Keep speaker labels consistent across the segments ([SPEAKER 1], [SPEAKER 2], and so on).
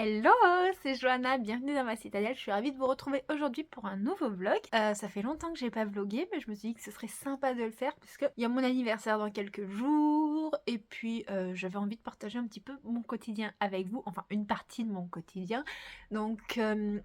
[SPEAKER 1] Hello, c'est Johanna, bienvenue dans ma citadelle, je suis ravie de vous retrouver aujourd'hui pour un nouveau vlog. Ça fait longtemps que j'ai pas vlogué, mais je me suis dit que ce serait sympa de le faire puisque il y a mon anniversaire dans quelques jours et puis j'avais envie de partager un petit peu mon quotidien avec vous, enfin une partie de mon quotidien. Donc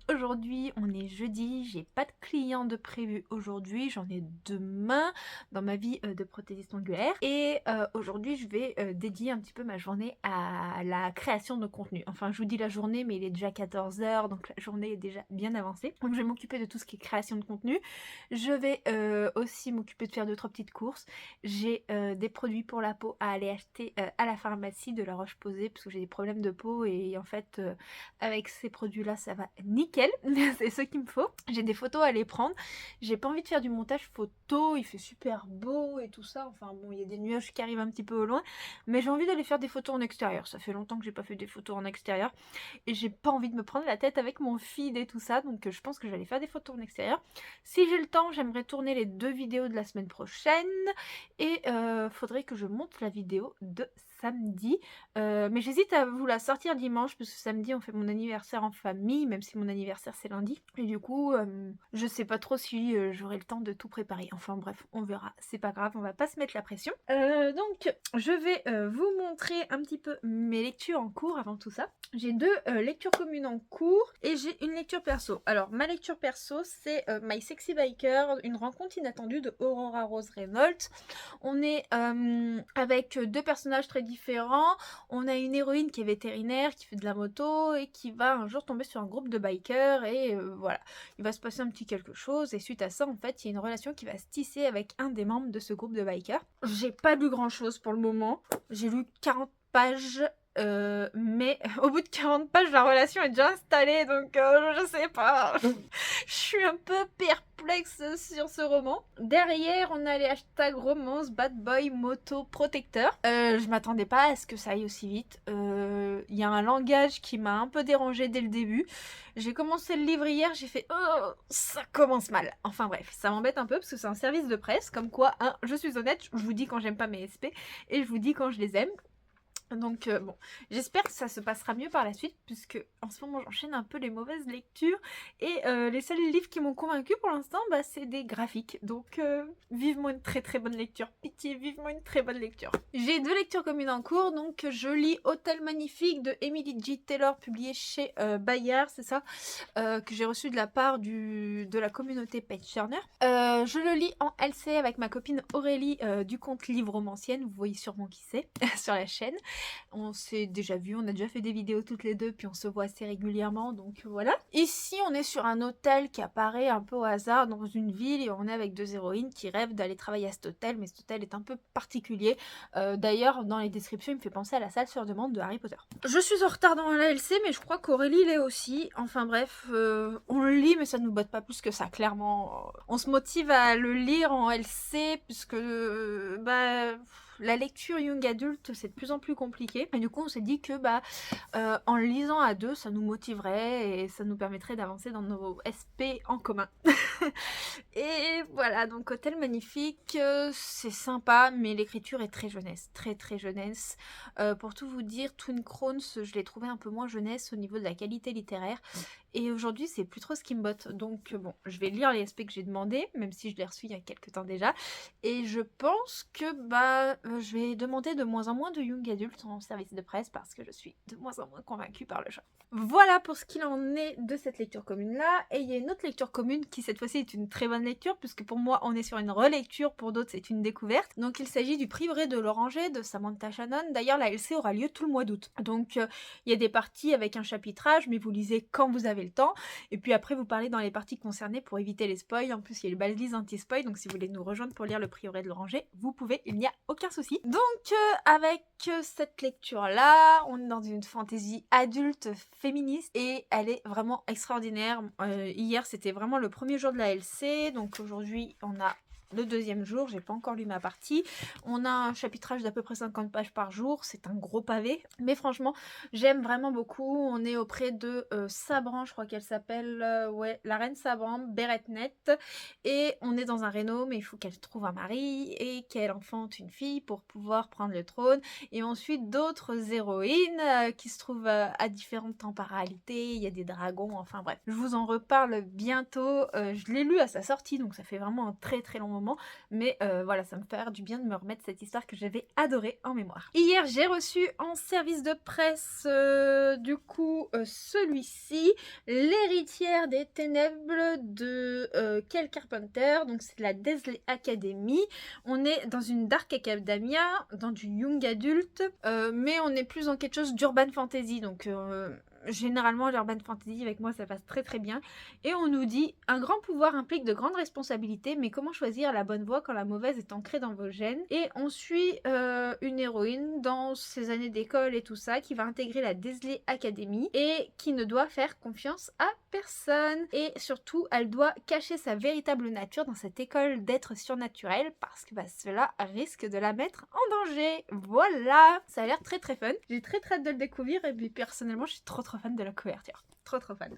[SPEAKER 1] aujourd'hui on est jeudi, j'ai pas de clients de prévu aujourd'hui, j'en ai demain dans ma vie de prothésiste ongulaire et aujourd'hui je vais dédier un petit peu ma journée à la création de contenu. Enfin je vous dis la journée mais il est déjà 14h donc la journée est déjà bien avancée. Donc je vais m'occuper de tout ce qui est création de contenu. Je vais aussi m'occuper de faire 2-3 petites courses. J'ai des produits pour la peau à aller acheter à la pharmacie de la Roche-Posay parce que j'ai des problèmes de peau et en fait avec ces produits là ça va nickel. C'est ce qu'il me faut. J'ai des photos à aller prendre. J'ai pas envie de faire du montage photo, il fait super beau et tout ça. Enfin bon, il y a des nuages qui arrivent un petit peu au loin, mais j'ai envie d'aller faire des photos en extérieur. Ça fait longtemps que j'ai pas fait des photos en extérieur et j'ai pas envie de me prendre la tête avec mon feed et tout ça, donc je pense que j'allais faire des photos en extérieur. Si j'ai le temps, j'aimerais tourner les 2 vidéos de la semaine prochaine et faudrait que je monte la vidéo de samedi, mais j'hésite à vous la sortir dimanche parce que samedi on fait mon anniversaire en famille, même si mon anniversaire c'est lundi, et du coup je sais pas trop si j'aurai le temps de tout préparer. Enfin bref, on verra, c'est pas grave, on va pas se mettre la pression. Donc je vais vous montrer un petit peu mes lectures en cours avant tout ça. J'ai 2 lectures communes en cours et j'ai une lecture perso. Alors ma lecture perso c'est My Sexy Biker, une rencontre inattendue de Aurora Rose Reynolds. On est avec 2 personnages très différents. On a une héroïne qui est vétérinaire, qui fait de la moto et qui va un jour tomber sur un groupe de bikers et voilà, il va se passer un petit quelque chose et suite à ça en fait il y a une relation qui va se tisser avec un des membres de ce groupe de bikers. J'ai pas lu grand chose pour le moment, j'ai lu 40 pages mais au bout de 40 pages la relation est déjà installée donc je sais pas. Je suis un peu perplexe sur ce roman. Derrière on a les hashtags romance, bad boy, moto, protecteur. Je m'attendais pas à ce que ça aille aussi vite. Il y a un langage qui m'a un peu dérangée dès le début. J'ai commencé le livre hier, j'ai fait oh ça commence mal. Enfin bref, ça m'embête un peu parce que c'est un service de presse, comme quoi hein, je suis honnête, je vous dis quand j'aime pas mes SP et je vous dis quand je les aime. Donc bon, j'espère que ça se passera mieux par la suite puisque en ce moment j'enchaîne un peu les mauvaises lectures et les seuls livres qui m'ont convaincu pour l'instant bah, c'est des graphiques. Donc vivement une très très bonne lecture, pitié, vivement une très bonne lecture. J'ai 2 lectures communes en cours, donc je lis Hôtel Magnifique de Emily G. Taylor publié chez Bayard, c'est ça, que j'ai reçu de la part de la communauté Page Turner. Je le lis en LC avec ma copine Aurélie du compte Livre Romancienne, vous voyez sûrement qui c'est sur la chaîne. On s'est déjà vu, on a déjà fait des vidéos toutes les deux, puis on se voit assez régulièrement, donc voilà. Ici, on est sur un hôtel qui apparaît un peu au hasard dans une ville et on est avec 2 héroïnes qui rêvent d'aller travailler à cet hôtel, mais cet hôtel est un peu particulier. D'ailleurs, dans les descriptions, il me fait penser à la salle sur demande de Harry Potter. Je suis en retard dans la LC, mais je crois qu'Aurélie l'est aussi. Enfin bref, on le lit, mais ça ne nous botte pas plus que ça, clairement. On se motive à le lire en LC, puisque bah la lecture young adulte c'est de plus en plus compliqué et du coup on s'est dit que bah en le lisant à 2 ça nous motiverait et ça nous permettrait d'avancer dans nos SP en commun. Et voilà, donc Hôtel Magnifique c'est sympa mais l'écriture est très jeunesse, très très jeunesse. Pour tout vous dire, Twin Crowns je l'ai trouvé un peu moins jeunesse au niveau de la qualité littéraire et aujourd'hui c'est plus trop ce qui me botte, donc bon je vais lire les SP que j'ai demandé même si je l'ai reçu il y a quelques temps déjà et je pense que bah je vais demander de moins en moins de young adultes en service de presse parce que je suis de moins en moins convaincue par le genre. Voilà pour ce qu'il en est de cette lecture commune là, et il y a une autre lecture commune qui cette fois-ci est une très bonne lecture puisque pour moi on est sur une relecture, pour d'autres c'est une découverte. Donc il s'agit du Prix vrai de l'Oranger de Samantha Shannon. D'ailleurs la LC aura lieu tout le mois d'août, donc il y a des parties avec un chapitrage mais vous lisez quand vous avez le temps et puis après vous parlez dans les parties concernées pour éviter les spoils. En plus il y a le balise anti-spoil, donc si vous voulez nous rejoindre pour lire le Prix vrai de l'Oranger vous pouvez, il n'y a aucun souci. Donc avec cette lecture là on est dans une fantaisie adulte féministe et elle est vraiment extraordinaire. Hier c'était vraiment le premier jour de la LC, donc aujourd'hui on a le deuxième jour, j'ai pas encore lu ma partie. On a un chapitrage d'à peu près 50 pages par jour, c'est un gros pavé, mais franchement j'aime vraiment beaucoup. On est auprès de Sabran, je crois qu'elle s'appelle, ouais, la reine Sabran, Beretnet, et on est dans un réno, mais il faut qu'elle trouve un mari et qu'elle enfante une fille pour pouvoir prendre le trône, et ensuite d'autres héroïnes qui se trouvent à différentes temporalités, il y a des dragons, enfin bref, je vous en reparle bientôt. Je l'ai lu à sa sortie, donc ça fait vraiment un très très long moment, mais voilà, ça me fait du bien de me remettre cette histoire que j'avais adorée en mémoire. Hier, j'ai reçu en service de presse du coup celui-ci, L'héritière des ténèbres de Kel Carpenter, donc c'est de la Desley Academy. On est dans une Dark Academia, dans du Young Adult, mais on est plus dans quelque chose d'urban fantasy, donc généralement l'urban fantasy avec moi ça passe très très bien, et on nous dit un grand pouvoir implique de grandes responsabilités, mais comment choisir la bonne voie quand la mauvaise est ancrée dans vos gènes. Et on suit une héroïne dans ses années d'école et tout ça qui va intégrer la Desley Academy et qui ne doit faire confiance à personne, et surtout elle doit cacher sa véritable nature dans cette école d'êtres surnaturels parce que cela risque de la mettre en danger. Voilà, ça a l'air très très fun, j'ai très hâte de le découvrir, et puis personnellement je suis trop fan de la couverture, trop fan.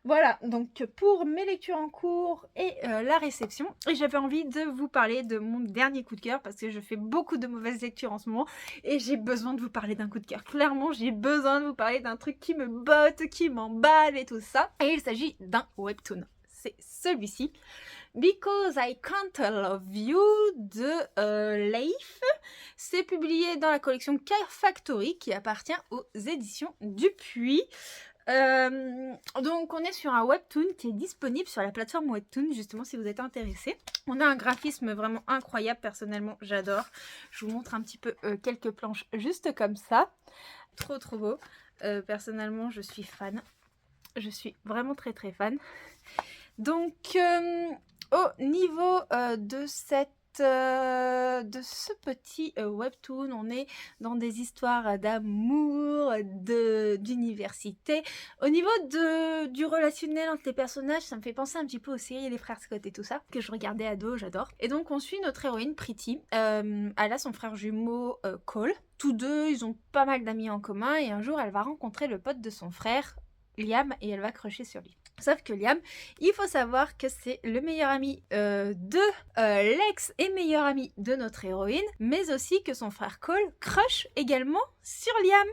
[SPEAKER 1] Voilà, donc pour mes lectures en cours et la réception, et j'avais envie de vous parler de mon dernier coup de cœur parce que je fais beaucoup de mauvaises lectures en ce moment et j'ai besoin de vous parler d'un coup de cœur. Clairement, j'ai besoin de vous parler d'un truc qui me botte, qui m'emballe et tout ça. Et il s'agit d'un webtoon. C'est celui-ci. Because I Can't Love You de Leif. C'est publié dans la collection K Factory qui appartient aux éditions Dupuis. Donc on est sur un webtoon qui est disponible sur la plateforme Webtoon, justement si vous êtes intéressé. On a un graphisme vraiment incroyable, personnellement j'adore. Je vous montre un petit peu quelques planches juste comme ça. Trop beau. Personnellement je suis fan. Je suis vraiment très fan. Donc au niveau de ce petit webtoon, on est dans des histoires d'amour, d'université. Au niveau du relationnel entre les personnages, ça me fait penser un petit peu aux séries Les Frères Scott et tout ça, que je regardais ado, j'adore. Et donc on suit notre héroïne Pretty. Elle a son frère jumeau Cole. Tous deux, ils ont pas mal d'amis en commun, et un jour elle va rencontrer le pote de son frère, Liam, et elle va crusher sur lui. Sauf que Liam, il faut savoir que c'est le meilleur ami de l'ex et meilleur ami de notre héroïne, mais aussi que son frère Cole crush également sur Liam.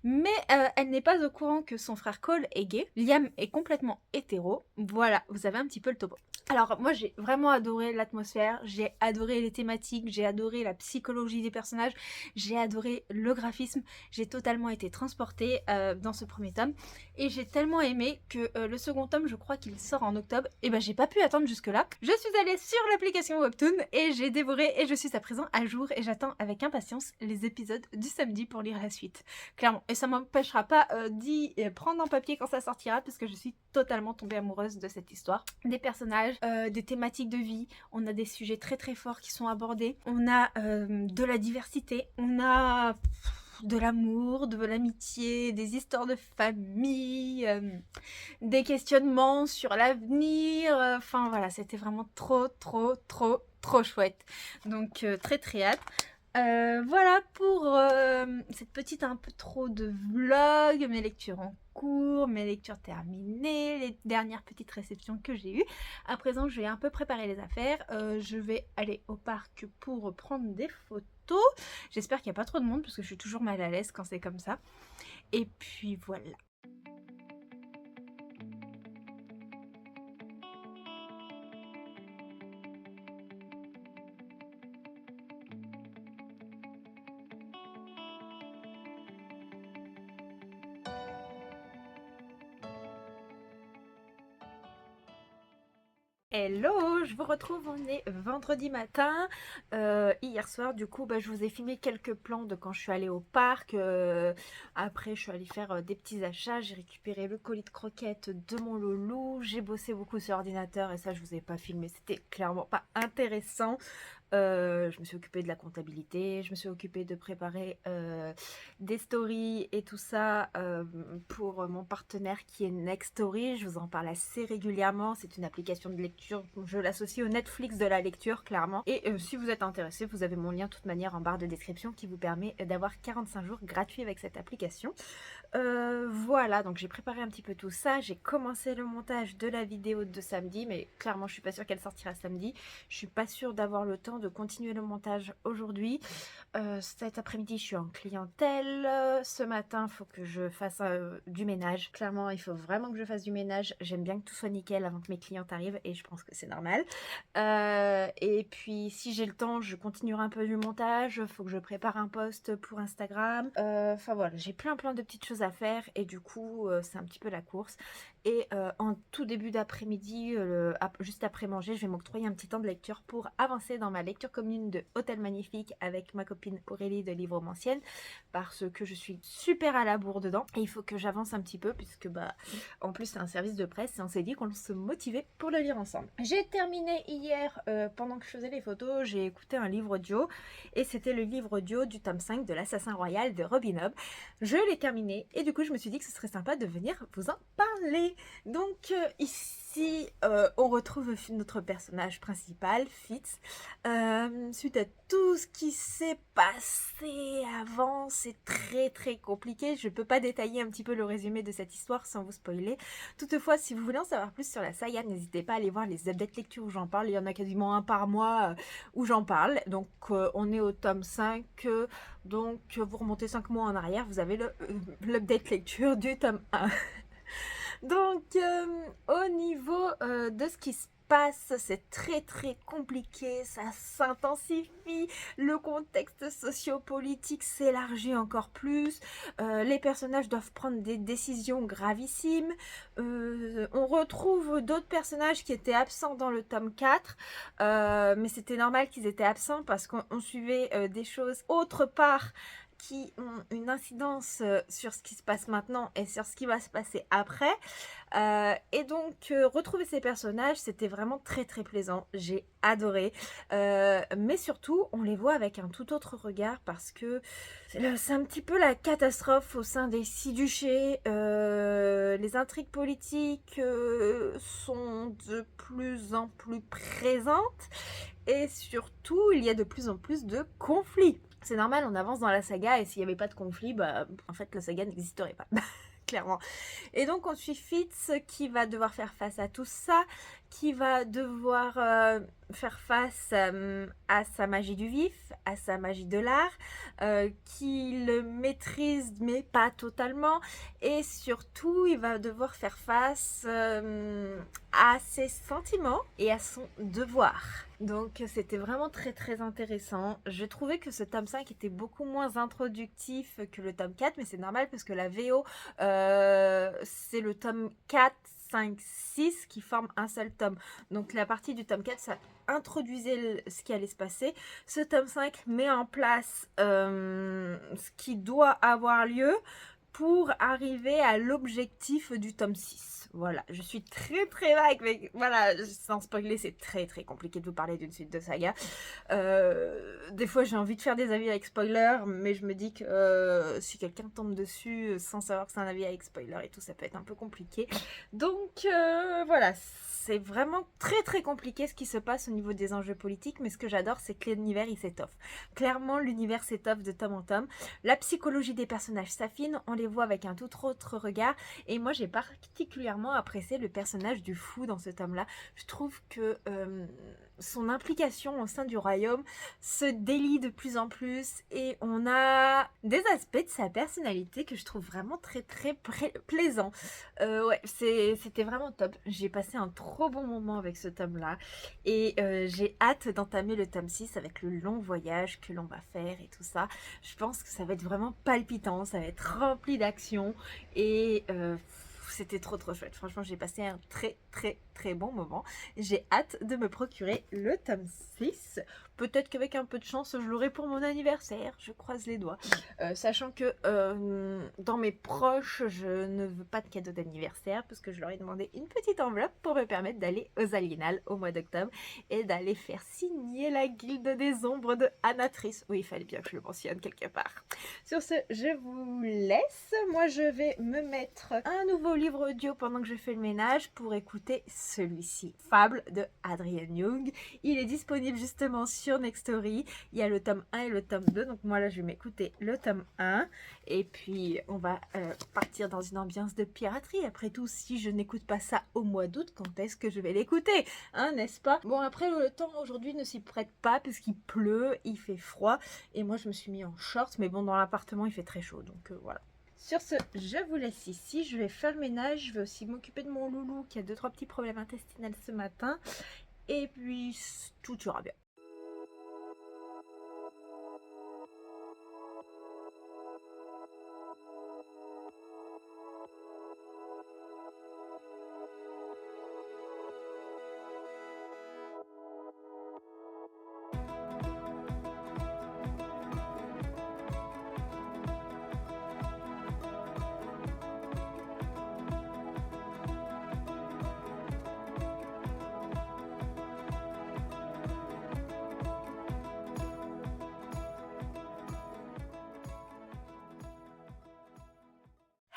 [SPEAKER 1] Mais elle n'est pas au courant que son frère Cole est gay. Liam est complètement hétéro. Voilà, vous avez un petit peu le topo. Alors moi j'ai vraiment adoré l'atmosphère, j'ai adoré les thématiques, j'ai adoré la psychologie des personnages, j'ai adoré le graphisme, j'ai totalement été transportée dans ce premier tome, et j'ai tellement aimé que le second tome, je crois qu'il sort en octobre, et ben j'ai pas pu attendre jusque là. Je suis allée sur l'application Webtoon et j'ai dévoré, et je suis à présent à jour, et j'attends avec impatience les épisodes du samedi pour lire la suite, clairement. Et ça m'empêchera pas d'y prendre en papier quand ça sortira, parce que je suis totalement tombée amoureuse de cette histoire, des personnages, des thématiques de vie. On a des sujets très forts qui sont abordés, on a de la diversité, on a de l'amour, de l'amitié, des histoires de famille, des questionnements sur l'avenir, enfin voilà, c'était vraiment trop chouette. Donc très hâte. Voilà pour cette petite un peu trop de vlog, mes lectures en cours, mes lectures terminées, les dernières petites réceptions que j'ai eues. À présent, je vais un peu préparer les affaires. Je vais aller au parc pour prendre des photos. J'espère qu'il n'y a pas trop de monde parce que je suis toujours mal à l'aise quand c'est comme ça. Et puis voilà. Hello, je vous retrouve, on est vendredi matin. Hier soir, du coup, je vous ai filmé quelques plans de quand je suis allée au parc. Après, je suis allée faire des petits achats. J'ai récupéré le colis de croquettes de mon loulou. J'ai bossé beaucoup sur l'ordinateur et ça, je vous ai pas filmé. C'était clairement pas intéressant. Je me suis occupée de la comptabilité, je me suis occupée de préparer des stories et tout ça pour mon partenaire qui est Nextory. Je vous en parle assez régulièrement. C'est une application de lecture. Je l'associe au Netflix de la lecture, clairement. Et si vous êtes intéressé, vous avez mon lien de toute manière en barre de description qui vous permet d'avoir 45 jours gratuits avec cette application. Voilà, donc j'ai préparé un petit peu tout ça. J'ai commencé le montage de la vidéo de samedi, mais clairement je suis pas sûre qu'elle sortira samedi. Je suis pas sûre d'avoir le temps de continuer le montage aujourd'hui. Cet après-midi je suis en clientèle. Ce matin il faut que je fasse du ménage. Clairement il faut vraiment que je fasse du ménage. J'aime bien que tout soit nickel avant que mes clientes arrivent et je pense que c'est normal. Et puis si j'ai le temps je continuerai un peu du montage. Il faut que je prépare un post pour Instagram. Enfin voilà, j'ai plein de petites choses à faire et du coup c'est un petit peu la course. Et en tout début d'après-midi, juste après manger, je vais m'octroyer un petit temps de lecture pour avancer dans ma lecture commune de Hôtel Magnifique avec ma copine Aurélie de Livromancienne, parce que je suis super à la bourre dedans et il faut que j'avance un petit peu puisque en plus c'est un service de presse et on s'est dit qu'on se motivait pour le lire ensemble. J'ai terminé hier, pendant que je faisais les photos, j'ai écouté un livre audio et c'était le livre audio du tome 5 de l'Assassin Royal de Robin Hobb. Je l'ai terminé et du coup je me suis dit que ce serait sympa de venir vous en parler. Donc ici on retrouve notre personnage principal, Fitz. Suite à tout ce qui s'est passé avant, c'est très compliqué. Je peux pas détailler un petit peu le résumé de cette histoire sans vous spoiler. Toutefois, si vous voulez en savoir plus sur la saga, n'hésitez pas à aller voir les updates lecture où j'en parle. Il y en a quasiment un par mois où j'en parle. Donc on est au tome 5. Donc vous remontez 5 mois en arrière, vous avez l'update lecture du tome 1. Donc au niveau de ce qui se passe, c'est très compliqué, ça s'intensifie, le contexte sociopolitique s'élargit encore plus, les personnages doivent prendre des décisions gravissimes, on retrouve d'autres personnages qui étaient absents dans le tome 4, mais c'était normal qu'ils étaient absents parce qu'on suivait des choses autre part qui ont une incidence sur ce qui se passe maintenant et sur ce qui va se passer après. Et donc retrouver ces personnages, c'était vraiment très plaisant. J'ai adoré. Mais surtout, on les voit avec un tout autre regard parce que c'est un petit peu la catastrophe au sein des 6 duchés. Les intrigues politiques sont de plus en plus présentes. Et surtout, il y a de plus en plus de conflits. C'est normal, on avance dans la saga et s'il n'y avait pas de conflit, en fait la saga n'existerait pas. Clairement. Et donc on suit Fitz qui va devoir faire face à tout ça, qui va devoir faire face à sa magie du vif, à sa magie de l'art, qu'il maîtrise mais pas totalement, et surtout il va devoir faire face à ses sentiments et à son devoir. Donc c'était vraiment très intéressant. Je trouvais que ce tome 5 était beaucoup moins introductif que le tome 4, mais c'est normal parce que la VO c'est le tome 4, 5, 6 qui forment un seul tome. Donc la partie du tome 4, ça introduisait ce qui allait se passer. Ce tome 5 met en place ce qui doit avoir lieu pour arriver à l'objectif du tome 6. Voilà, je suis très vague, mais voilà, sans spoiler, c'est très compliqué de vous parler d'une suite de saga. Des fois, j'ai envie de faire des avis avec spoiler, mais je me dis que si quelqu'un tombe dessus sans savoir que c'est un avis avec spoiler et tout, ça peut être un peu compliqué. Donc voilà, c'est vraiment très compliqué ce qui se passe au niveau des enjeux politiques, mais ce que j'adore, c'est que l'univers, il s'étoffe. Clairement, l'univers s'étoffe de tome en tome. La psychologie des personnages s'affine, on les voit avec un tout autre regard, et moi, j'ai particulièrement apprécié le personnage du fou dans ce tome-là. Je trouve que son implication au sein du royaume se délie de plus en plus, et on a des aspects de sa personnalité que je trouve vraiment très plaisant. Ouais, c'était vraiment top. J'ai passé un trop bon moment avec ce tome-là, et j'ai hâte d'entamer le tome 6 avec le long voyage que l'on va faire et tout ça. Je pense que ça va être vraiment palpitant, ça va être rempli d'action, et c'était trop chouette. Franchement, j'ai passé un très bon moment. J'ai hâte de me procurer le tome 6. Peut-être qu'avec un peu de chance, je l'aurai pour mon anniversaire. Je croise les doigts. Sachant que dans mes proches, je ne veux pas de cadeau d'anniversaire parce que je leur ai demandé une petite enveloppe pour me permettre d'aller aux Aliénales au mois d'octobre et d'aller faire signer la Guilde des Ombres de Anatrice. Oui, il fallait bien que je le mentionne quelque part. Sur ce, je vous laisse. Moi, je vais me mettre un nouveau livre audio pendant que je fais le ménage pour écouter celui-ci. Fable de Adrienne Young. Il est disponible justement sur Nextory. Il y a le tome 1 et le tome 2. Donc moi, là, je vais m'écouter le tome 1. Et puis, on va partir dans une ambiance de piraterie. Après tout, si je n'écoute pas ça au mois d'août, quand est-ce que je vais l'écouter, hein, n'est-ce pas? Bon, après, le temps aujourd'hui ne s'y prête pas puisqu'il pleut, il fait froid. Et moi, je me suis mis en short. Mais bon, dans l'appartement, il fait très chaud. Donc, voilà. Sur ce, je vous laisse ici. Je vais faire le ménage. Je vais aussi m'occuper de mon loulou qui a 2-3 petits problèmes intestinaux ce matin. Et puis, tout ira bien.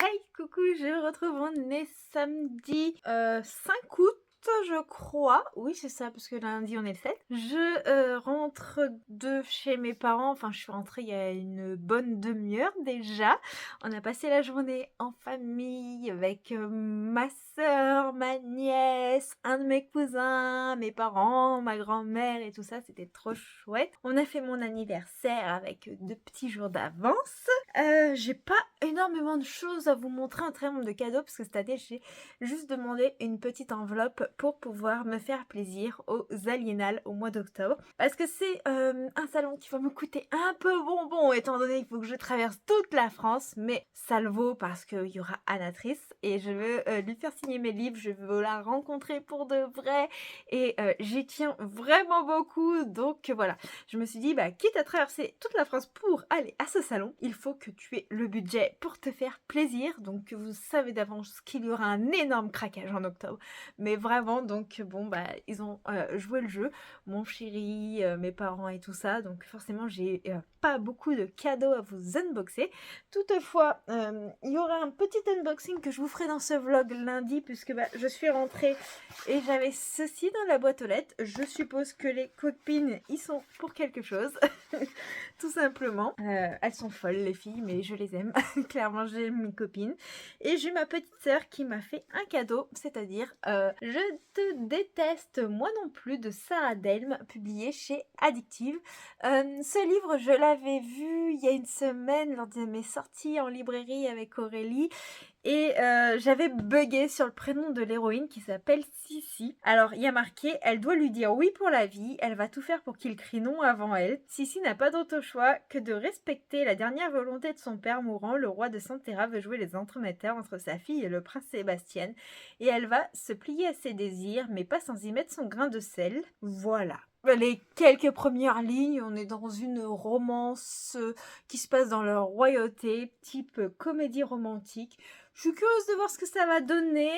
[SPEAKER 1] Hey, coucou, je retrouve, on est samedi 5 août. Je crois, oui c'est ça parce que lundi on est le 7. Je rentre de chez mes parents, enfin je suis rentrée il y a une bonne demi-heure déjà. On a passé la journée en famille avec ma soeur, ma nièce, un de mes cousins, mes parents, ma grand-mère et tout ça, c'était trop chouette. On a fait mon anniversaire avec 2 petits jours d'avance. J'ai pas énormément de choses à vous montrer en termes de cadeaux parce que cette année j'ai juste demandé une petite enveloppe pour pouvoir me faire plaisir aux Aliénales au mois d'octobre parce que c'est un salon qui va me coûter un peu bonbon étant donné qu'il faut que je traverse toute la France, mais ça le vaut parce qu'il y aura Anatrice et je veux lui faire signer mes livres, je veux la rencontrer pour de vrai et j'y tiens vraiment beaucoup, donc voilà, je me suis dit bah quitte à traverser toute la France pour aller à ce salon, il faut que tu aies le budget pour te faire plaisir, donc vous savez d'avance qu'il y aura un énorme craquage en octobre, mais vraiment, donc bon bah ils ont joué le jeu, mon chéri, mes parents et tout ça, donc forcément j'ai pas beaucoup de cadeaux à vous unboxer. Toutefois, il y aura un petit unboxing que je vous ferai dans ce vlog lundi puisque bah, je suis rentrée et j'avais ceci dans la boîte aux lettres. Je suppose que les copines y sont pour quelque chose, tout simplement. Elles sont folles les filles, mais je les aime. Clairement, j'aime mes copines. Et j'ai ma petite sœur qui m'a fait un cadeau, c'est-à-dire Je te déteste, moi non plus, de Sarah Delme, publié chez Addictive. Ce livre, je l'avais vu il y a une semaine lors de mes sorties en librairie avec Aurélie. Et j'avais bugué sur le prénom de l'héroïne qui s'appelle Sissi. Alors il y a marqué « Elle doit lui dire oui pour la vie, elle va tout faire pour qu'il crie non avant elle. Sissi n'a pas d'autre choix que de respecter la dernière volonté de son père mourant. Le roi de Santerra veut jouer les entremetteurs entre sa fille et le prince Sébastien. Et elle va se plier à ses désirs, mais pas sans y mettre son grain de sel. » Voilà. Les quelques premières lignes, on est dans une romance qui se passe dans leur royauté, type comédie romantique. Je suis curieuse de voir ce que ça va donner.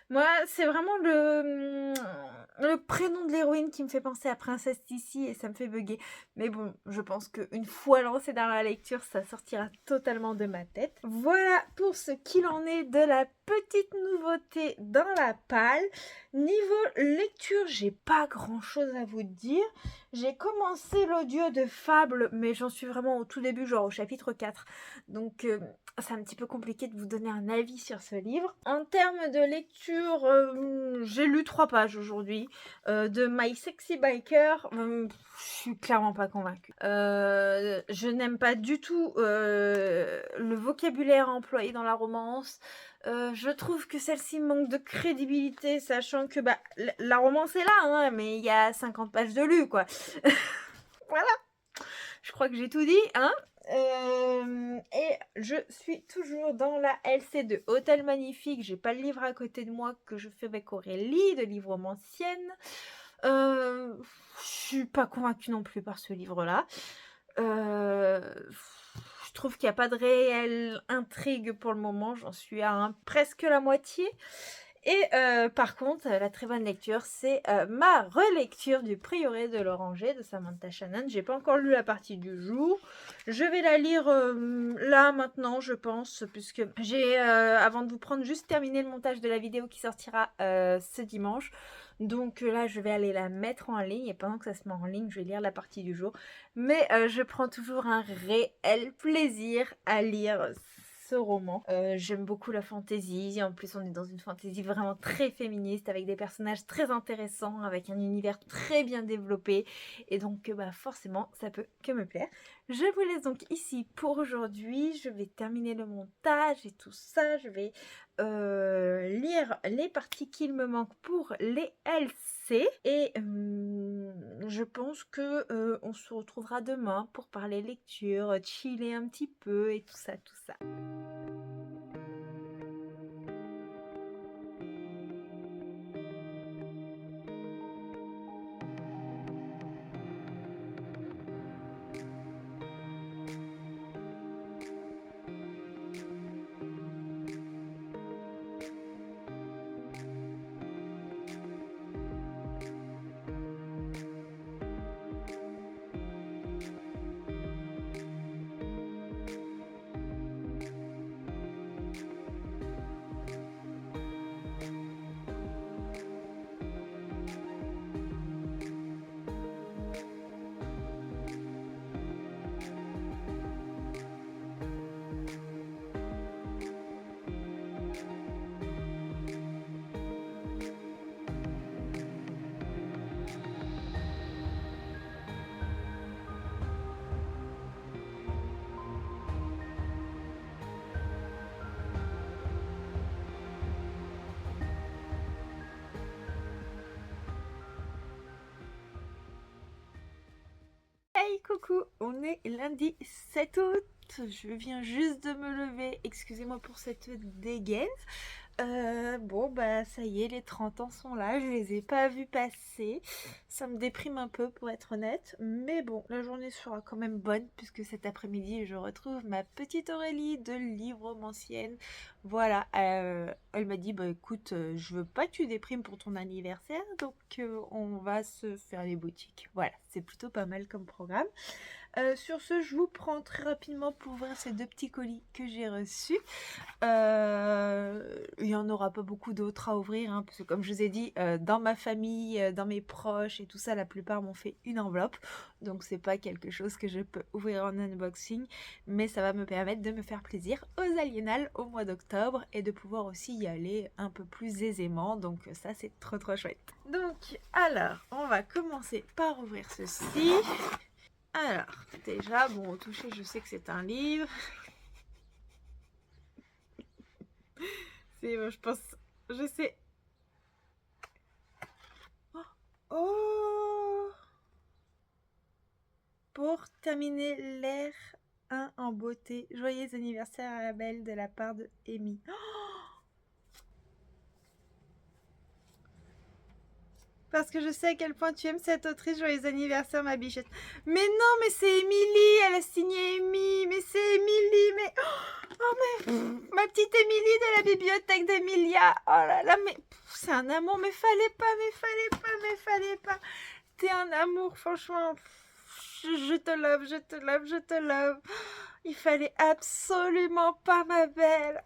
[SPEAKER 1] Moi, c'est vraiment le prénom de l'héroïne qui me fait penser à Princesse Sissi et ça me fait bugger. Mais bon, je pense qu'une fois lancée dans la lecture, ça sortira totalement de ma tête. Voilà pour ce qu'il en est de la petite nouveauté dans la palle. Niveau lecture, j'ai pas grand chose à vous dire. J'ai commencé l'audio de Fable, mais j'en suis vraiment au tout début, genre au chapitre 4. Donc c'est un petit peu compliqué de vous donner un avis sur ce livre. En termes de lecture, j'ai lu 3 pages aujourd'hui. De My Sexy Biker, je suis clairement pas convaincue. Je n'aime pas du tout le vocabulaire employé dans la romance. Je trouve que celle-ci manque de crédibilité, sachant que bah, la romance est là, hein, mais il y a 50 pages de lu, quoi. Voilà, je crois que j'ai tout dit, hein. Et je suis toujours dans la LC de Hôtel Magnifique. J'ai pas le livre à côté de moi que je fais avec Aurélie, de livre romancienne. Je suis pas convaincue non plus par ce livre-là. Je trouve qu'il n'y a pas de réelle intrigue pour le moment. J'en suis à presque la moitié. Et par contre, la très bonne lecture, c'est ma relecture du Prieuré de l'Oranger de Samantha Shannon. J'ai pas encore lu la partie du jour. Je vais la lire là, maintenant, je pense, puisque j'ai, avant de vous prendre, juste terminé le montage de la vidéo qui sortira ce dimanche. Donc là, je vais aller la mettre en ligne et pendant que ça se met en ligne, je vais lire la partie du jour. Mais je prends toujours un réel plaisir à lire ce roman. J'aime beaucoup la fantaisie. En plus, on est dans une fantaisie vraiment très féministe avec des personnages très intéressants, avec un univers très bien développé. Et donc, forcément, ça peut que me plaire. Je vous laisse donc ici pour aujourd'hui. Je vais terminer le montage et tout ça. Je vais lire les parties qu'il me manque pour les LC. Et je pense que on se retrouvera demain pour parler lecture, chiller un petit peu et tout ça, tout ça. Hey coucou, on est lundi 7 août, je viens juste de me lever, excusez-moi pour cette dégaine. Ça y est, les 30 ans sont là, je les ai pas vus passer, ça me déprime un peu pour être honnête, mais bon, la journée sera quand même bonne puisque cet après-midi je retrouve ma petite Aurélie de livre romancienne. Voilà, elle m'a dit écoute, je veux pas que tu déprimes pour ton anniversaire, donc on va se faire les boutiques. Voilà, c'est plutôt pas mal comme programme. Sur ce, je vous prends très rapidement pour ouvrir ces 2 petits colis que j'ai reçus. Il n'y en aura pas beaucoup d'autres à ouvrir, hein, parce que comme je vous ai dit, dans ma famille, dans mes proches et tout ça, la plupart m'ont fait une enveloppe. Donc c'est pas quelque chose que je peux ouvrir en unboxing, mais ça va me permettre de me faire plaisir aux Aliénales au mois d'octobre et de pouvoir aussi y aller un peu plus aisément. Donc ça, c'est trop chouette. Donc, alors, on va commencer par ouvrir ceci. Alors, déjà, bon, au toucher, je sais que c'est un livre. C'est, je pense, je sais. Oh! Pour terminer l'air 1 en beauté, joyeux anniversaire à la belle de la part de Amy. Parce que je sais à quel point tu aimes cette autrice. Joyeux anniversaire, ma bichette. Mais non, mais c'est Émilie. Elle a signé Amy. Mais c'est Émilie. Mais... Oh, mais... Ma petite Émilie de la bibliothèque d'Emilia. Oh là là, mais... C'est un amour. Mais fallait pas. T'es un amour, franchement. Je te love. Il fallait absolument pas, ma belle.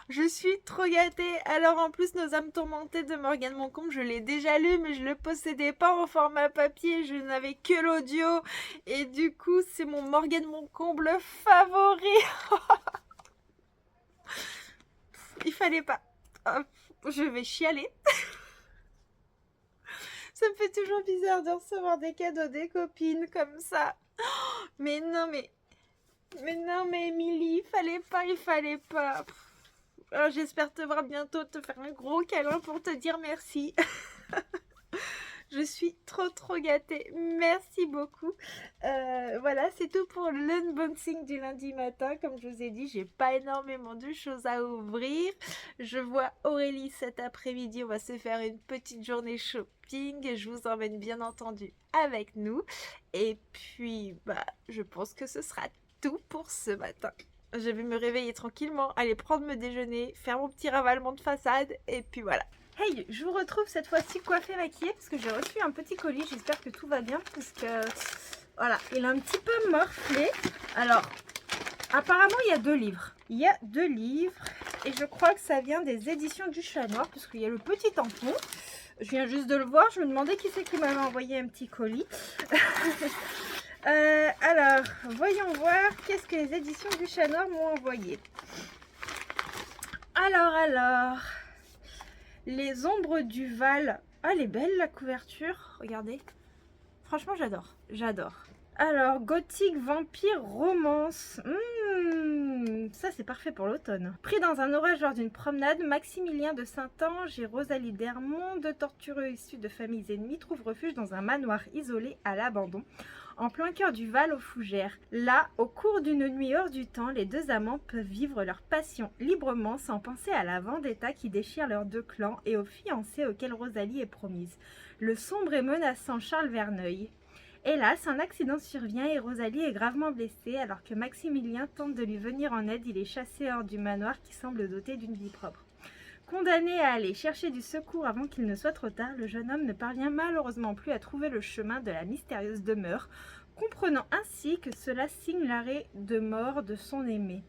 [SPEAKER 1] Je suis trop gâtée. Alors en plus, Nos âmes tourmentées de Morgane Moncombe, je l'ai déjà lu, mais je le possédais pas en format papier. Je n'avais que l'audio. Et du coup, c'est mon Morgane Moncombe favori. Il fallait pas. Je vais chialer. Ça me fait toujours bizarre de recevoir des cadeaux des copines comme ça. Mais non, mais Émilie, il fallait pas. Alors, j'espère te voir bientôt, te faire un gros câlin pour te dire merci. Je suis trop gâtée. Merci beaucoup. Voilà, voilà, c'est tout pour l'unboxing du lundi matin. Comme je vous ai dit, j'ai pas énormément de choses à ouvrir. Je vois Aurélie cet après-midi, on va se faire une petite journée shopping. Je vous emmène bien entendu avec nous. Et puis, je pense que ce sera tout pour ce matin. Je vais me réveiller tranquillement, aller prendre mon déjeuner, faire mon petit ravalement de façade et puis voilà. Hey, je vous retrouve cette fois-ci coiffée, maquillée parce que j'ai reçu un petit colis. J'espère que tout va bien parce que voilà, il est un petit peu morflé. Alors, apparemment il y a 2 livres. Il y a 2 livres et je crois que ça vient des éditions du Chat Noir parce qu'il y a le petit tampon. Je viens juste de le voir, je me demandais qui c'est qui m'avait envoyé un petit colis. Alors, voyons voir qu'est-ce que les éditions du Chat Noir m'ont envoyé. Alors, les ombres du Val. Ah, elle est belle la couverture, regardez. Franchement, j'adore. Alors, gothique, vampire, romance. Ça c'est parfait pour l'automne. Pris dans un orage lors d'une promenade, Maximilien de Saint-Ange et Rosalie d'Ermont, 2 tortureux issus de familles ennemies, trouvent refuge dans un manoir isolé à l'abandon, en plein cœur du Val aux Fougères. Là, au cours d'une nuit hors du temps, les 2 amants peuvent vivre leur passion librement sans penser à la vendetta qui déchire leurs 2 clans et aux fiancés auxquels Rosalie est promise. Le sombre et menaçant Charles Verneuil. Hélas, un accident survient et Rosalie est gravement blessée alors que Maximilien tente de lui venir en aide. Il est chassé hors du manoir qui semble doté d'une vie propre. Condamné à aller chercher du secours avant qu'il ne soit trop tard, le jeune homme ne parvient malheureusement plus à trouver le chemin de la mystérieuse demeure, comprenant ainsi que cela signe l'arrêt de mort de son aimé.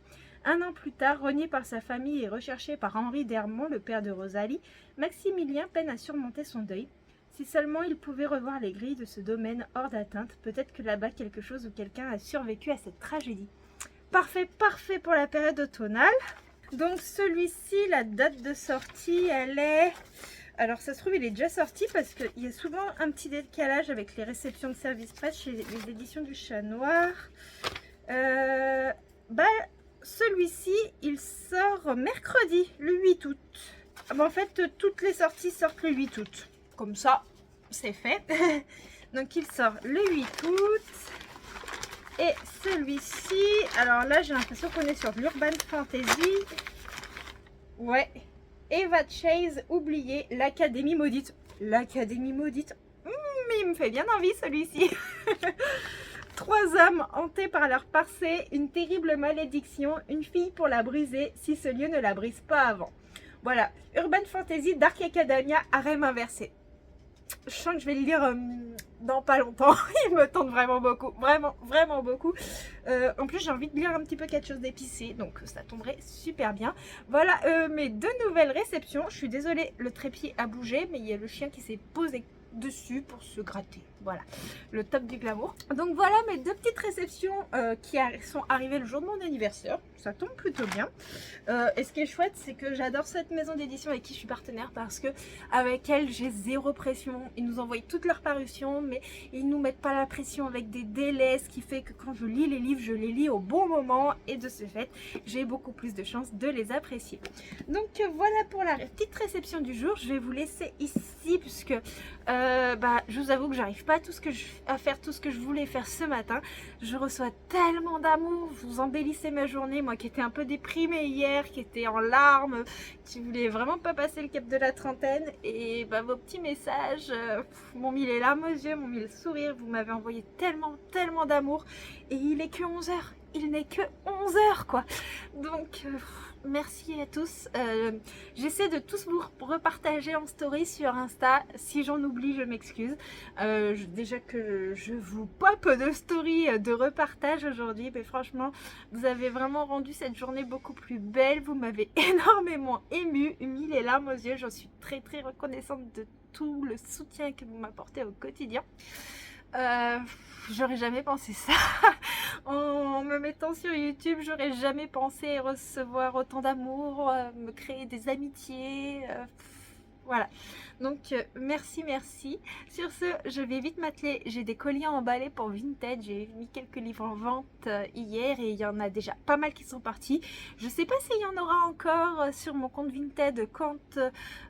[SPEAKER 1] 1 an plus tard, renié par sa famille et recherché par Henri d'Ermont, le père de Rosalie, Maximilien peine à surmonter son deuil. Si seulement il pouvait revoir les grilles de ce domaine hors d'atteinte, peut-être que là-bas quelque chose ou quelqu'un a survécu à cette tragédie. Parfait pour la période automnale. Donc celui-ci, la date de sortie, elle est... Alors ça se trouve il est déjà sorti parce qu'il y a souvent un petit décalage avec les réceptions de service presse chez les éditions du Chat Noir. Celui-ci, il sort mercredi, le 8 août. En fait, toutes les sorties sortent le 8 août. Comme ça, c'est fait. Donc il sort le 8 août. Et celui-ci, alors là j'ai l'impression qu'on est sur l'Urban Fantasy. Ouais. Eva Chase, oublié, l'Académie maudite. L'Académie maudite. Mais il me fait bien envie celui-ci. 3 hommes hantés par leur passé, une terrible malédiction, une fille pour la briser si ce lieu ne la brise pas avant. Voilà, Urban Fantasy, Dark Academia, harem inversé. Je sens que je vais le lire dans pas longtemps. Il me tente vraiment beaucoup. Vraiment beaucoup. En plus, j'ai envie de lire un petit peu quelque chose d'épicé. Donc, ça tomberait super bien. Voilà mes 2 nouvelles réceptions. Je suis désolée, le trépied a bougé. Mais il y a le chien qui s'est posé dessus pour se gratter. Voilà, le top du glamour. Donc voilà mes 2 petites réceptions qui sont arrivées le jour de mon anniversaire. Ça tombe plutôt bien. Et ce qui est chouette, c'est que j'adore cette maison d'édition avec qui je suis partenaire parce que avec elle, j'ai 0 pression. Ils nous envoient toutes leurs parutions, mais ils nous mettent pas la pression avec des délais, ce qui fait que quand je lis les livres, je les lis au bon moment et de ce fait, j'ai beaucoup plus de chances de les apprécier. Donc voilà pour la petite réception du jour. Je vais vous laisser ici puisque je vous avoue que j'arrive pas à faire tout ce que je voulais faire ce matin. Je reçois tellement d'amour, vous embellissez ma journée, moi qui étais un peu déprimée hier, qui était en larmes, qui voulait vraiment pas passer le cap de la trentaine, et vos petits messages m'ont mis les larmes aux yeux, m'ont mis le sourire, vous m'avez envoyé tellement d'amour, et il est que 11 h, il n'est que 11 h quoi. Donc merci à tous. J'essaie de tous vous repartager en story sur Insta. Si j'en oublie, je m'excuse. Déjà que je vous pop de story de repartage aujourd'hui, mais franchement, vous avez vraiment rendu cette journée beaucoup plus belle. Vous m'avez énormément émue, mis les larmes aux yeux. J'en suis très reconnaissante de tout le soutien que vous m'apportez au quotidien. J'aurais jamais pensé ça. En me mettant sur YouTube, j'aurais jamais pensé recevoir autant d'amour, me créer des amitiés. Voilà, donc merci. Sur ce, je vais vite m'atteler. J'ai des colis à emballer pour Vinted. J'ai mis quelques livres en vente hier et il y en a déjà pas mal qui sont partis. Je sais pas s'il y en aura encore sur mon compte Vinted quand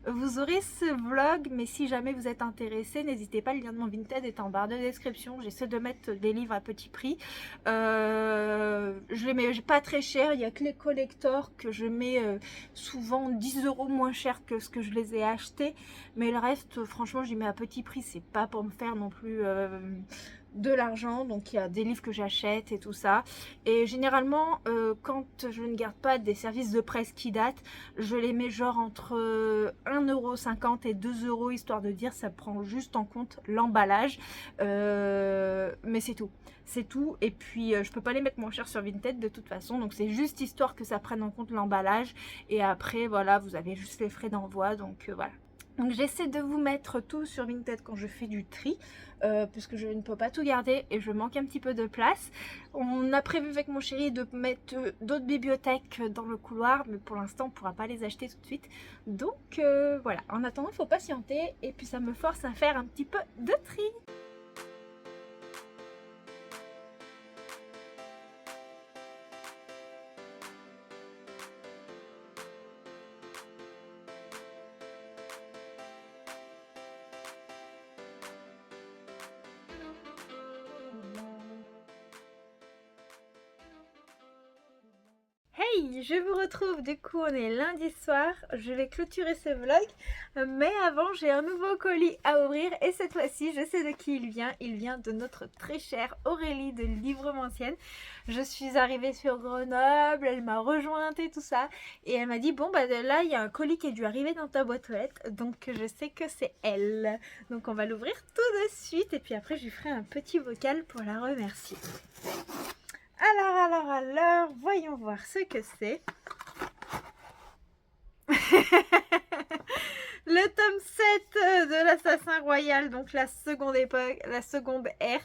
[SPEAKER 1] vous aurez ce vlog, mais si jamais vous êtes intéressé, n'hésitez pas, le lien de mon Vinted est en barre de description. J'essaie de mettre des livres à petit prix. Je les mets pas très cher, il n'y a que les collectors que je mets souvent 10 € moins cher que ce que je les ai achetés, mais le reste franchement j'y mets à petit prix, c'est pas pour me faire non plus de l'argent. Donc il y a des livres que j'achète et tout ça, et généralement quand je ne garde pas des services de presse qui datent, je les mets genre entre 1,50 € et 2 € histoire de dire ça prend juste en compte l'emballage, mais c'est tout. Et puis je peux pas les mettre moins cher sur Vinted de toute façon, donc c'est juste histoire que ça prenne en compte l'emballage, et après voilà, vous avez juste les frais d'envoi, donc voilà. Donc j'essaie de vous mettre tout sur Vinted quand je fais du tri, puisque je ne peux pas tout garder et je manque un petit peu de place. On a prévu avec mon chéri de mettre d'autres bibliothèques dans le couloir, mais pour l'instant on ne pourra pas les acheter tout de suite. Donc voilà, en attendant il faut patienter, et puis ça me force à faire un petit peu de tri. Hey, je vous retrouve, du coup on est lundi soir, je vais clôturer ce vlog, mais avant j'ai un nouveau colis à ouvrir, et cette fois-ci je sais de qui il vient de notre très chère Aurélie de Livrementtienne. Je suis arrivée sur Grenoble, elle m'a rejointe et tout ça, et elle m'a dit bon bah là il y a un colis qui a dû arriver dans ta boîte aux lettres, donc je sais que c'est elle. Donc on va l'ouvrir tout de suite, et puis après je lui ferai un petit vocal pour la remercier. Alors, voyons voir ce que c'est. Le tome 7 de l'Assassin Royal, donc la seconde époque, la seconde ère.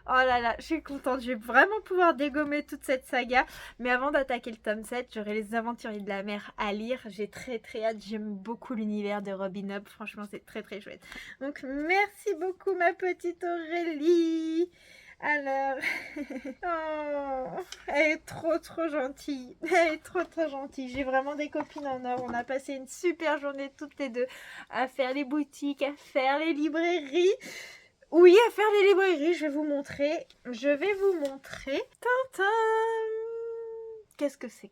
[SPEAKER 1] Oh là là, je suis contente, je vais vraiment pouvoir dégommer toute cette saga. Mais avant d'attaquer le tome 7, j'aurai les Aventuriers de la Mer à lire. J'ai très hâte, j'aime beaucoup l'univers de Robin Hood, franchement c'est très chouette. Donc merci beaucoup ma petite Aurélie. Alors, oh, elle est trop gentille, elle est trop gentille. J'ai vraiment des copines en or. On a passé une super journée toutes les deux à faire les boutiques, à faire les librairies. Oui, à faire les librairies, je vais vous montrer. Tintin. Qu'est-ce que c'est?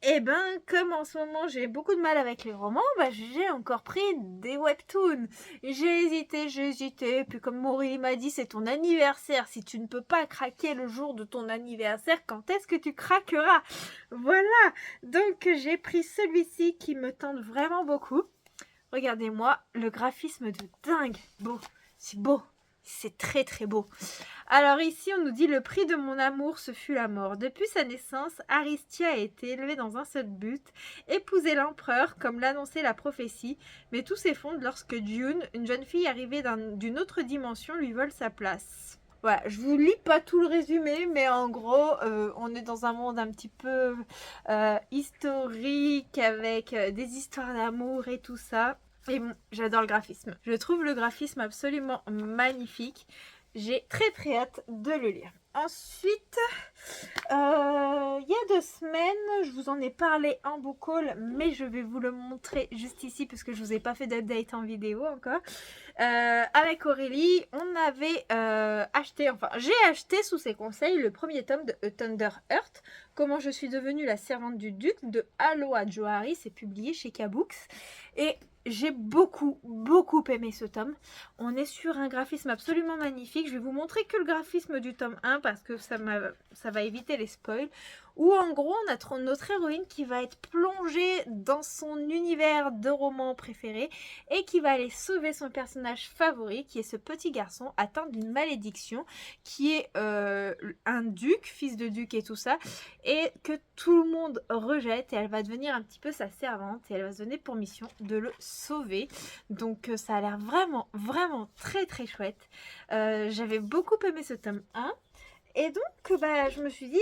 [SPEAKER 1] Eh ben, comme en ce moment j'ai beaucoup de mal avec les romans, bah, j'ai encore pris des webtoons. J'ai hésité, puis comme Aurélie m'a dit, c'est ton anniversaire. Si tu ne peux pas craquer le jour de ton anniversaire, quand est-ce que tu craqueras? Voilà, donc j'ai pris celui-ci qui me tente vraiment beaucoup. Regardez-moi, le graphisme de dingue. Beau, c'est très beau. Alors ici on nous dit: le prix de mon amour, ce fut la mort. Depuis sa naissance, Aristia a été élevée dans un seul but, épouser l'empereur, comme l'annonçait la prophétie. Mais tout s'effondre lorsque June, une jeune fille arrivée d'une autre dimension, lui vole sa place. Voilà, je vous lis pas tout le résumé, mais en gros, on est dans un monde un petit peu historique, avec des histoires d'amour et tout ça. Et bon, j'adore le graphisme. Je trouve le graphisme absolument magnifique. J'ai très hâte de le lire. Ensuite, il y a 2 semaines, je vous en ai parlé en book haul, mais je vais vous le montrer juste ici parce que je vous ai pas fait d'update en vidéo encore. Avec Aurélie, on avait j'ai acheté sous ses conseils le premier tome de A Thunder Heart, comment je suis devenue la servante du duc, de Aloha Johari. C'est publié chez K-Books, et j'ai beaucoup aimé ce tome. On est sur un graphisme absolument magnifique. Je vais vous montrer que le graphisme du tome 1 parce que ça va éviter les spoils. Où en gros on a notre héroïne qui va être plongée dans son univers de roman préféré et qui va aller sauver son personnage favori, qui est ce petit garçon atteint d'une malédiction, qui est un duc, fils de duc et tout ça, et que tout le monde rejette, et elle va devenir un petit peu sa servante et elle va se donner pour mission de le sauver. Donc ça a l'air vraiment très chouette. J'avais beaucoup aimé ce tome 1. Et donc, je me suis dit,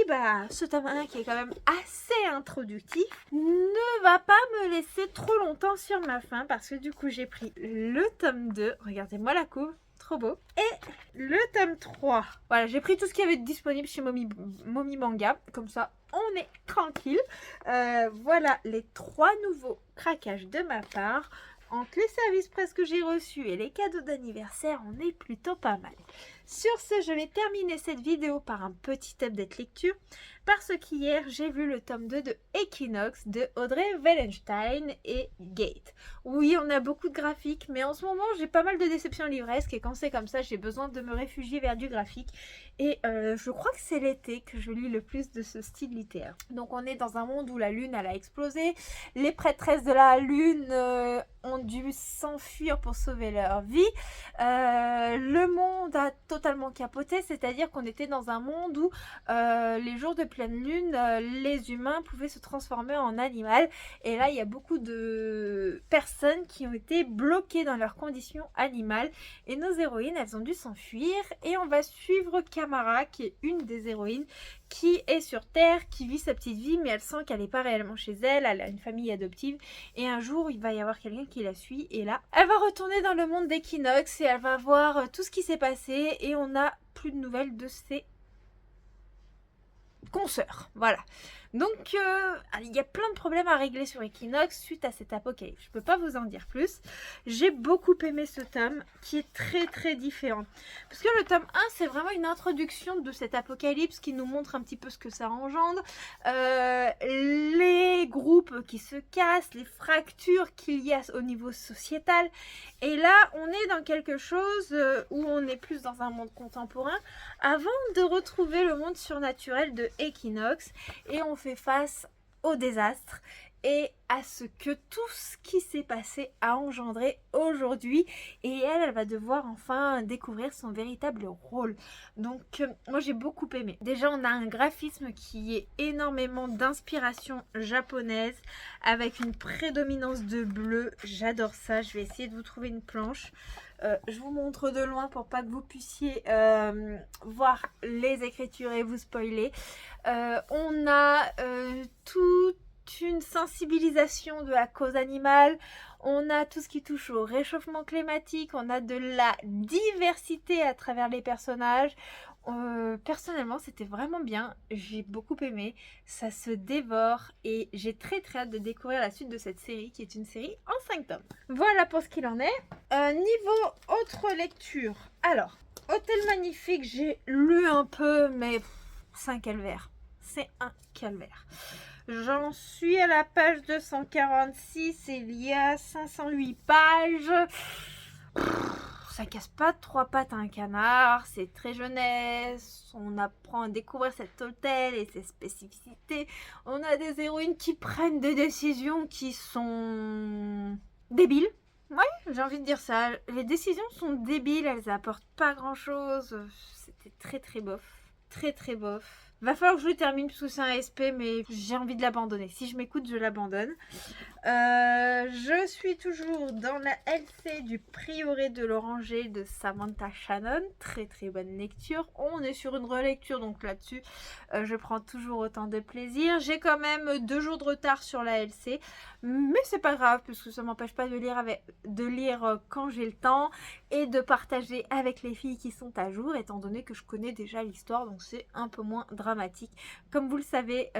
[SPEAKER 1] ce tome 1 qui est quand même assez introductif ne va pas me laisser trop longtemps sur ma faim parce que du coup, j'ai pris le tome 2. Regardez-moi la couve, trop beau. Et le tome 3. Voilà, j'ai pris tout ce qui avait disponible chez Momi Manga. Comme ça, on est tranquille. Voilà les 3 nouveaux craquages de ma part. Entre les services presque que j'ai reçus et les cadeaux d'anniversaire, on est plutôt pas mal. Sur ce, je vais terminer cette vidéo par un petit update lecture parce qu'hier, j'ai vu le tome 2 de Equinox de Audrey Wellenstein et Gate. Oui, on a beaucoup de graphiques, mais en ce moment, j'ai pas mal de déceptions livresques et quand c'est comme ça, j'ai besoin de me réfugier vers du graphique. Et je crois que c'est l'été que je lis le plus de ce style littéraire. Donc on est dans un monde où la lune elle a explosé. Les prêtresses de la lune ont dû s'enfuir pour sauver leur vie. Le monde a totalement capoté, c'est-à-dire qu'on était dans un monde où les jours de pleine lune, les humains pouvaient se transformer en animal. Et là, il y a beaucoup de personnes qui ont été bloquées dans leurs conditions animales. Et nos héroïnes, elles ont dû s'enfuir. Et on va suivre Camara, qui est une des héroïnes, qui est sur Terre, qui vit sa petite vie, mais elle sent qu'elle n'est pas réellement chez elle. Elle a une famille adoptive. Et un jour, il va y avoir quelqu'un qui la suit. Et là, elle va retourner dans le monde d'Equinox et elle va voir tout ce qui s'est passé. Et on n'a plus de nouvelles de ses consoeurs. Voilà. Donc, il y a plein de problèmes à régler sur Equinox suite à cet apocalypse. Je peux pas vous en dire plus. J'ai beaucoup aimé ce tome qui est très très différent. Parce que le tome 1, c'est vraiment une introduction de cet apocalypse qui nous montre un petit peu ce que ça engendre. Les groupes qui se cassent, les fractures qu'il y a au niveau sociétal. Et là, on est dans quelque chose où on est plus dans un monde contemporain avant de retrouver le monde surnaturel de Equinox. Et on fait face au désastre et à ce que tout ce qui s'est passé a engendré aujourd'hui. Et elle va devoir enfin découvrir son véritable rôle. Donc moi j'ai beaucoup aimé. Déjà on a un graphisme qui est énormément d'inspiration japonaise avec une prédominance de bleu. J'adore ça. Je vais essayer de vous trouver une planche. Je vous montre de loin pour pas que vous puissiez voir les écritures et vous spoiler. On a toute une sensibilisation de la cause animale. On a tout ce qui touche au réchauffement climatique. On a de la diversité à travers les personnages. Personnellement, c'était vraiment bien. J'ai beaucoup aimé. Ça se dévore et j'ai très très hâte de découvrir la suite de cette série qui est une série en 5 tomes. Voilà pour ce qu'il en est. Niveau autre lecture. Alors, Hôtel Magnifique, j'ai lu un peu, mais c'est un calvaire. C'est un calvaire. J'en suis à la page 246 et il y a 508 pages. Ça casse pas de 3 pattes à un canard, c'est très jeunesse, on apprend à découvrir cet hôtel et ses spécificités. On a des héroïnes qui prennent des décisions qui sont débiles. Ouais, j'ai envie de dire ça. Les décisions sont débiles, elles apportent pas grand chose. C'était très très bof. Très très bof. Va falloir que je le termine parce que c'est un SP, mais j'ai envie de l'abandonner. Si je m'écoute, je l'abandonne. Je suis toujours dans la LC du Prieuré de l'Oranger de Samantha Shannon. Très très bonne lecture. On est sur une relecture, donc là-dessus, je prends toujours autant de plaisir. J'ai quand même 2 jours de retard sur la LC, mais c'est pas grave puisque ça m'empêche pas de lire quand j'ai le temps et de partager avec les filles qui sont à jour, étant donné que je connais déjà l'histoire, donc c'est un peu moins dramatique. Comme vous le savez,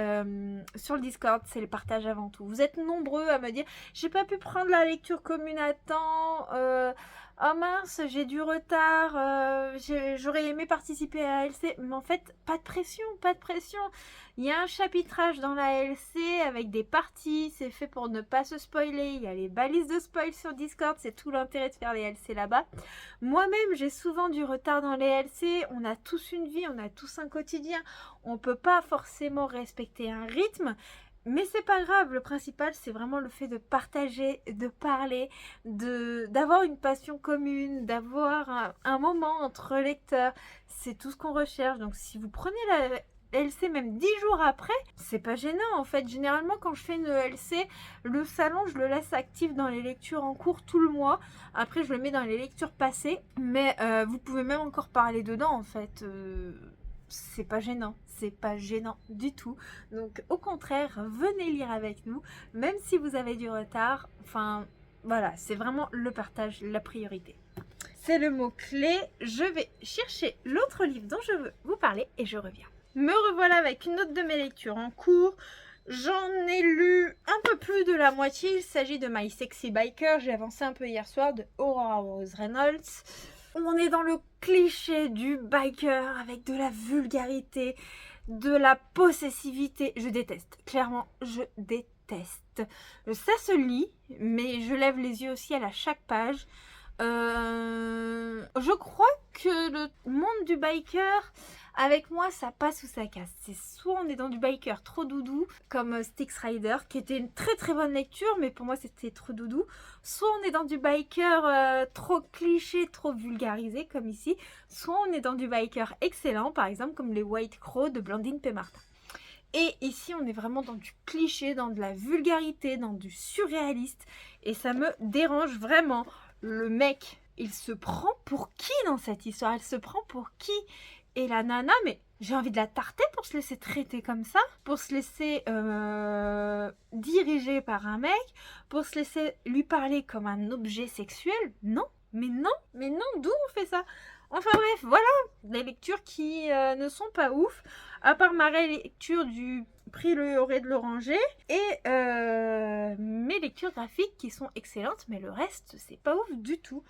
[SPEAKER 1] sur le Discord, c'est le partage avant tout. Vous êtes nombreux à me dire j'ai pas pu prendre la lecture commune à temps, oh mince j'ai du retard, j'aurais aimé participer à la LC, mais en fait pas de pression, pas de pression. Il y a un chapitrage dans la LC avec des parties, c'est fait pour ne pas se spoiler, il y a les balises de spoil sur Discord, c'est tout l'intérêt de faire les LC là-bas. Moi-même j'ai souvent du retard dans les LC, on a tous une vie, on a tous un quotidien, on peut pas forcément respecter un rythme. Mais c'est pas grave, le principal c'est vraiment le fait de partager, de parler, d'avoir une passion commune, d'avoir un moment entre lecteurs. C'est tout ce qu'on recherche. Donc si vous prenez la LC même 10 jours après, c'est pas gênant en fait. Généralement quand je fais une LC, le salon je le laisse actif dans les lectures en cours tout le mois. Après je le mets dans les lectures passées. Mais vous pouvez même encore parler dedans en fait. c'est pas gênant du tout. Donc au contraire, venez lire avec nous, même si vous avez du retard. Enfin voilà, c'est vraiment le partage, la priorité. C'est le mot-clé. Je vais chercher l'autre livre dont je veux vous parler et je reviens. Me revoilà avec une autre de mes lectures en cours. J'en ai lu un peu plus de la moitié. Il s'agit de My Sexy Biker. J'ai avancé un peu hier soir de Aurora Rose Reynolds. On est dans le cliché du biker avec de la vulgarité, de la possessivité. Je déteste. Clairement, je déteste. Ça se lit, mais je lève les yeux au ciel à chaque page. Je crois que le monde du biker, avec moi, ça passe ou ça casse. C'est soit on est dans du biker trop doudou, comme Styx Rider, qui était une très très bonne lecture, mais pour moi c'était trop doudou. Soit on est dans du biker trop cliché, trop vulgarisé, comme ici. Soit on est dans du biker excellent, par exemple comme les White Crow de Blandine P. Martin. Et ici, on est vraiment dans du cliché, dans de la vulgarité, dans du surréaliste. Et ça me dérange vraiment. Le mec, il se prend pour qui dans cette histoire? Elle se prend pour qui? Et la nana, mais j'ai envie de la tarter pour se laisser traiter comme ça, pour se laisser diriger par un mec, pour se laisser lui parler comme un objet sexuel. Non, mais non, d'où on fait ça? Enfin bref, voilà, des lectures qui ne sont pas ouf, à part ma lecture du Prix le Horé de l'Oranger et mes lectures graphiques qui sont excellentes, mais le reste, c'est pas ouf du tout.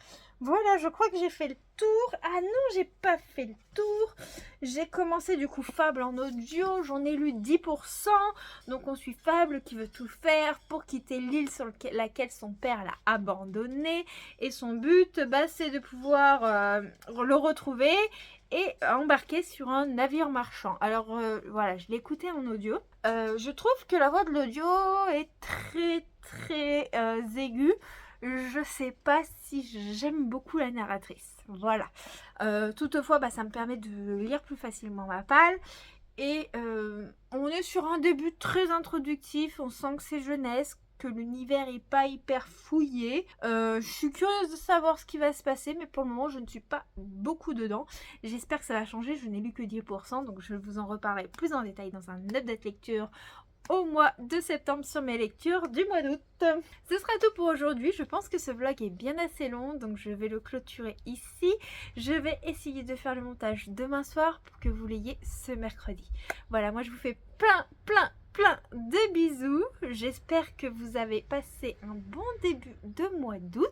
[SPEAKER 1] Voilà, je crois que j'ai fait le tour. Ah non, j'ai pas fait le tour. J'ai commencé du coup Fable en audio, j'en ai lu 10%. Donc on suit Fable qui veut tout faire pour quitter l'île sur laquelle son père l'a abandonné. Et son but, c'est de pouvoir le retrouver et embarquer sur un navire marchand. Alors voilà, je l'ai écouté en audio. Je trouve que la voix de l'audio est très aiguë. Je sais pas si j'aime beaucoup la narratrice. Voilà. Toutefois, ça me permet de lire plus facilement ma palle. Et on est sur un début très introductif. On sent que c'est jeunesse, que l'univers est pas hyper fouillé. Je suis curieuse de savoir ce qui va se passer, mais pour le moment, je ne suis pas beaucoup dedans. J'espère que ça va changer. Je n'ai lu que 10%, donc je vous en reparlerai plus en détail dans un update lecture au mois de septembre sur mes lectures du mois d'août. Ce sera tout pour aujourd'hui. Je pense que ce vlog est bien assez long, donc je vais le clôturer ici. Je vais essayer de faire le montage demain soir pour que vous l'ayez ce mercredi. Voilà, moi je vous fais plein de bisous. J'espère que vous avez passé un bon début de mois d'août.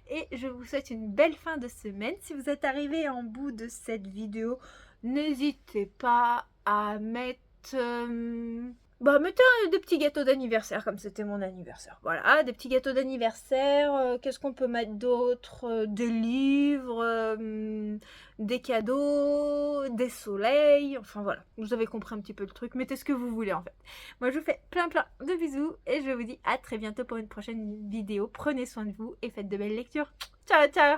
[SPEAKER 1] Et je vous souhaite une belle fin de semaine. Si vous êtes arrivé en bout de cette vidéo, n'hésitez pas à mettre... mettez des petits gâteaux d'anniversaire comme c'était mon anniversaire. Voilà, des petits gâteaux d'anniversaire. Qu'est-ce qu'on peut mettre d'autre? Des livres, des cadeaux, des soleils. Enfin voilà, vous avez compris un petit peu le truc. Mettez ce que vous voulez en fait. Moi je vous fais plein de bisous et je vous dis à très bientôt pour une prochaine vidéo. Prenez soin de vous et faites de belles lectures. Ciao!